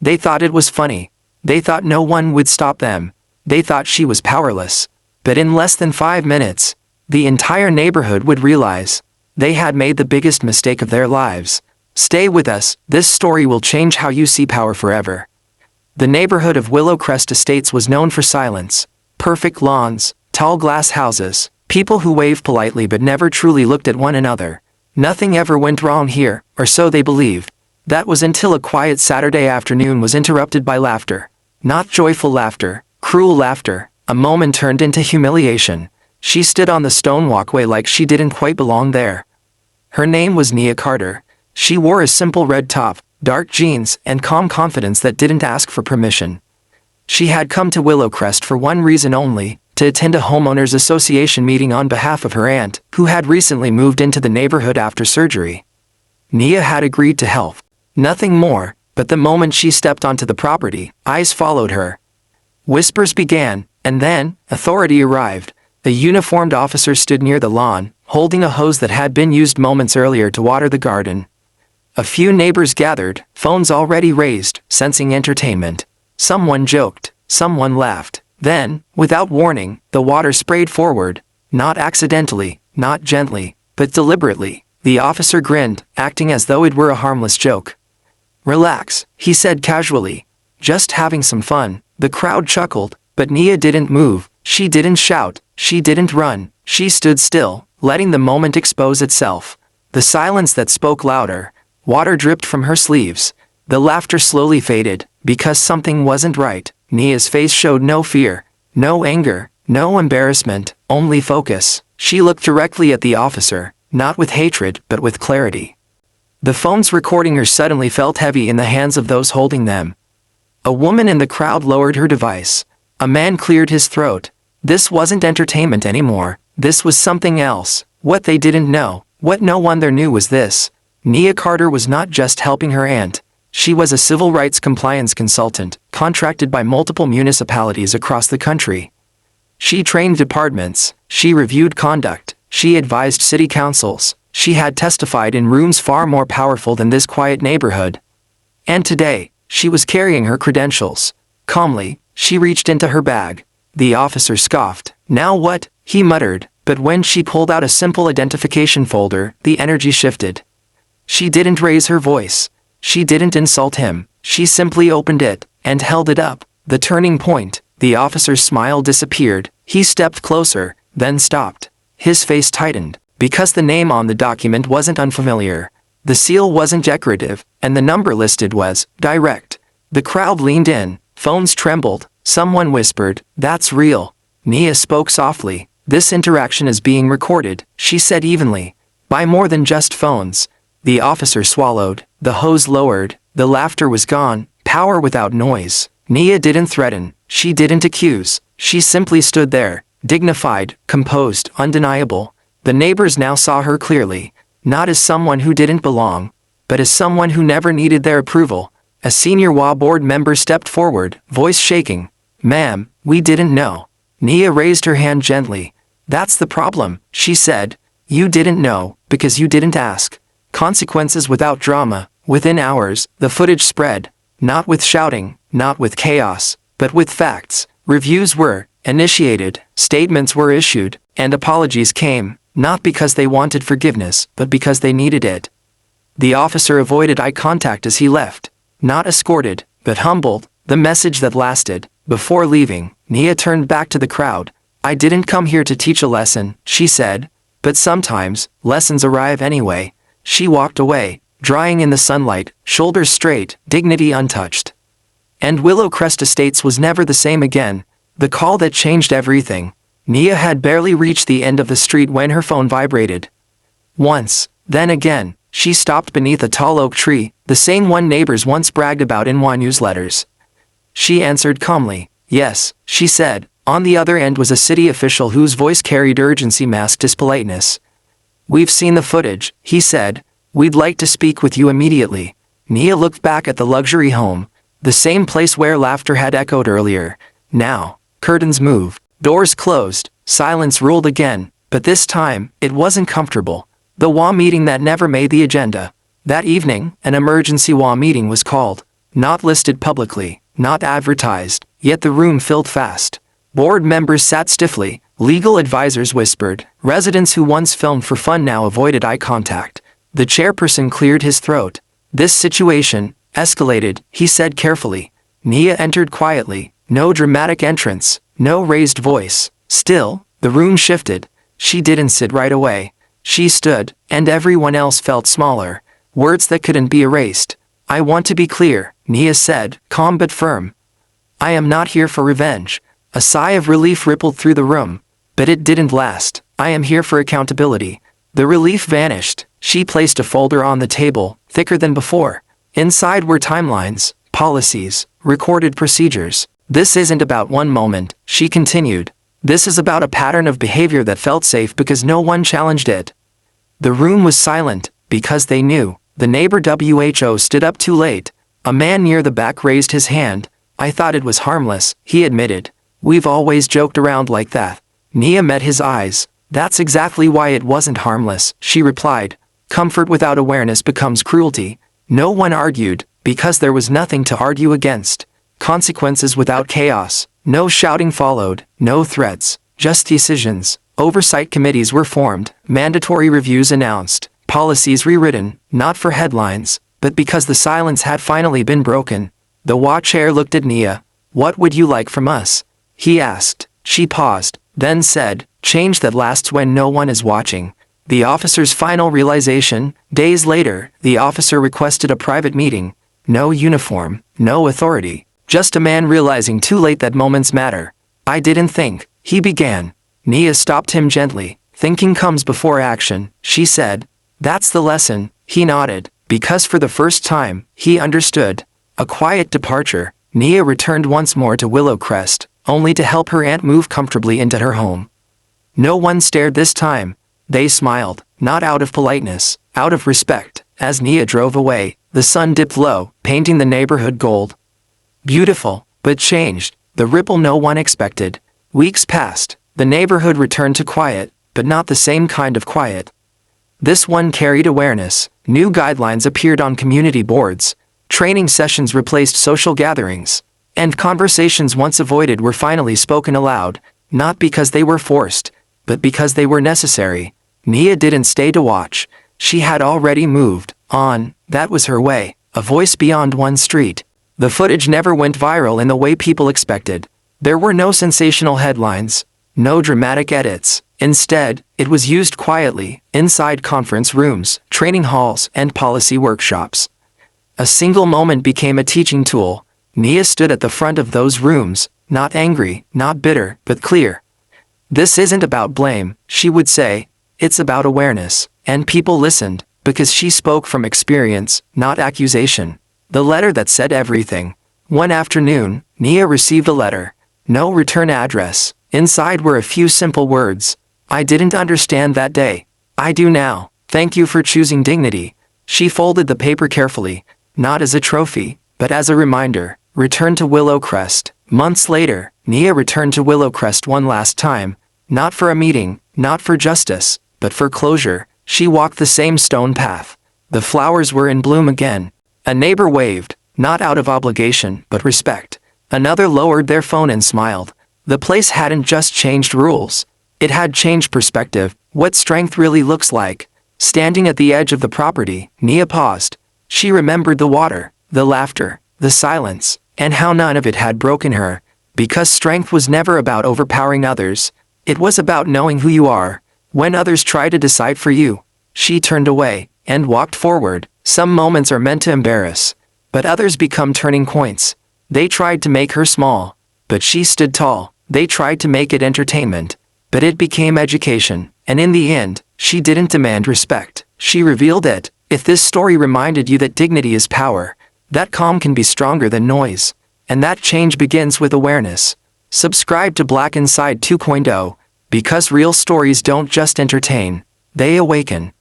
They thought it was funny. They thought no one would stop them. They thought she was powerless. But in less than 5 minutes, the entire neighborhood would realize they had made the biggest mistake of their lives. Stay with us, this story will change how you see power forever. The neighborhood of Willow Crest Estates was known for silence, perfect lawns, tall glass houses, people who waved politely but never truly looked at one another. Nothing ever went wrong here, or so they believed. That was until a quiet Saturday afternoon was interrupted by laughter. Not joyful laughter, cruel laughter. A moment turned into humiliation. She stood on the stone walkway like she didn't quite belong there. Her name was Nia Carter. She wore a simple red top, dark jeans, and calm confidence that didn't ask for permission. She had come to Willow Crest for one reason only, to attend a homeowners association meeting on behalf of her aunt, who had recently moved into the neighborhood after surgery. Nia had agreed to help. Nothing more, but the moment she stepped onto the property, eyes followed her. Whispers began, and then, authority arrived. A uniformed officer stood near the lawn, holding a hose that had been used moments earlier to water the garden. A few neighbors gathered, phones already raised, sensing entertainment. Someone joked, someone laughed. Then, without warning, the water sprayed forward. Not accidentally, not gently, but deliberately. The officer grinned, acting as though it were a harmless joke. "Relax," he said casually. "Just having some fun." The crowd chuckled, but Nia didn't move. She didn't shout. She didn't run. She stood still, letting the moment expose itself. The silence that spoke louder. Water dripped from her sleeves. The laughter slowly faded, because something wasn't right. Nia's face showed no fear, no anger, no embarrassment, only focus. She looked directly at the officer, not with hatred but with clarity. The phones recording her suddenly felt heavy in the hands of those holding them. A woman in the crowd lowered her device. A man cleared his throat. This wasn't entertainment anymore. This was something else. What they didn't know, what no one there knew was this. Nia Carter was not just helping her aunt. She was a civil rights compliance consultant, contracted by multiple municipalities across the country. She trained departments, she reviewed conduct, she advised city councils, she had testified in rooms far more powerful than this quiet neighborhood. And today, she was carrying her credentials. Calmly, she reached into her bag. The officer scoffed. "Now what?" he muttered, but when she pulled out a simple identification folder, the energy shifted. She didn't raise her voice. She didn't insult him. She simply opened it, and held it up. The turning point. The officer's smile disappeared. He stepped closer, then stopped. His face tightened, because the name on the document wasn't unfamiliar. The seal wasn't decorative, and the number listed was direct. The crowd leaned in, phones trembled, someone whispered, "That's real." Nia spoke softly. "This interaction is being recorded," she said evenly. "By more than just phones." The officer swallowed, the hose lowered, the laughter was gone, power without noise. Nia didn't threaten, she didn't accuse, she simply stood there, dignified, composed, undeniable. The neighbors now saw her clearly, not as someone who didn't belong, but as someone who never needed their approval. A senior HOA board member stepped forward, voice shaking. "Ma'am, we didn't know." Nia raised her hand gently. "That's the problem," she said. "You didn't know, because you didn't ask." Consequences without drama. Within hours, the footage spread. Not with shouting, not with chaos, but with facts. Reviews were initiated, statements were issued, and apologies came, not because they wanted forgiveness, but because they needed it. The officer avoided eye contact as he left. Not escorted, but humbled, the message that lasted. Before leaving, Nia turned back to the crowd. "I didn't come here to teach a lesson," she said. "But sometimes, lessons arrive anyway." She walked away, drying in the sunlight, shoulders straight, dignity untouched. And Willow Crest Estates was never the same again. The call that changed everything. Nia had barely reached the end of the street when her phone vibrated. Once, then again, she stopped beneath a tall oak tree, the same one neighbors once bragged about in newsletters. She answered calmly. "Yes," she said. On the other end was a city official whose voice carried urgency masked as politeness. "We've seen the footage," he said. "We'd like to speak with you immediately." Nia looked back at the luxury home, the same place where laughter had echoed earlier. Now, curtains moved, doors closed, silence ruled again, but this time, it wasn't comfortable. The HOA meeting that never made the agenda. That evening, an emergency HOA meeting was called. not listed publicly, not advertised, yet the room filled fast. Board members sat stiffly, legal advisors whispered, residents who once filmed for fun now avoided eye contact. The chairperson cleared his throat. This situation escalated, he said carefully. Nia entered quietly, no dramatic entrance, no raised voice. Still, the room shifted. She didn't sit right away. She stood, and everyone else felt smaller. Words that couldn't be erased. I want to be clear, Nia said, calm but firm. I am not here for revenge. A sigh of relief rippled through the room. But it didn't last. I am here for accountability. The relief vanished. She placed a folder on the table, thicker than before. Inside were timelines, policies, recorded procedures. This isn't about one moment, she continued. This is about a pattern of behavior that felt safe because no one challenged it. The room was silent, because they knew. The neighbor WHO stood up too late. A man near the back raised his hand. I thought it was harmless, he admitted. We've always joked around like that. Nia met his eyes. That's exactly why it wasn't harmless, she replied. Comfort without awareness becomes cruelty. No one argued, because there was nothing to argue against. Consequences without chaos. No shouting followed, no threats, just decisions. Oversight committees were formed, mandatory reviews announced, policies rewritten, not for headlines, but because the silence had finally been broken. The watch chair looked at Nia. What would you like from us? He asked. She paused, then said, change that lasts when no one is watching. The officer's final realization. Days later, the officer requested a private meeting. No uniform, no authority. Just a man realizing too late that moments matter. I didn't think, he began. Nia stopped him gently. Thinking comes before action, she said. That's the lesson, he nodded, because for the first time, he understood. A quiet departure. Nia returned once more to Willow Crest, only to help her aunt move comfortably into her home. No one stared this time. They smiled, not out of politeness, out of respect. As Nia drove away, the sun dipped low, painting the neighborhood gold. Beautiful, but changed, the ripple no one expected. Weeks passed, the neighborhood returned to quiet, but not the same kind of quiet. This one carried awareness. New guidelines appeared on community boards. Training sessions replaced social gatherings. And conversations once avoided were finally spoken aloud, not because they were forced, but because they were necessary. Nia didn't stay to watch. She had already moved on. That was her way, a voice beyond one street. The footage never went viral in the way people expected. There were no sensational headlines, no dramatic edits. Instead, it was used quietly, inside conference rooms, training halls, and policy workshops. A single moment became a teaching tool. Nia stood at the front of those rooms, not angry, not bitter, but clear. This isn't about blame, she would say. It's about awareness. And people listened, because she spoke from experience, not accusation. The letter that said everything. One afternoon, Nia received a letter. No return address. Inside were a few simple words. I didn't understand that day. I do now. Thank you for choosing dignity. She folded the paper carefully, not as a trophy, but as a reminder. Return to Willow Crest. Months later, Nia returned to Willow Crest one last time. Not for a meeting, not for justice, but for closure. She walked the same stone path. The flowers were in bloom again. A neighbor waved, not out of obligation, but respect. Another lowered their phone and smiled. The place hadn't just changed rules. It had changed perspective, what strength really looks like. Standing at the edge of the property, Nia paused. She remembered the water, the laughter, the silence, and how none of it had broken her. Because strength was never about overpowering others. It was about knowing who you are. When others try to decide for you, she turned away and walked forward. Some moments are meant to embarrass, but others become turning points. They tried to make her small, but she stood tall. They tried to make it entertainment, but it became education. And in the end, she didn't demand respect. She revealed it. If this story reminded you that dignity is power, that calm can be stronger than noise, and that change begins with awareness. Subscribe to Black Inside 2.0, because real stories don't just entertain, they awaken.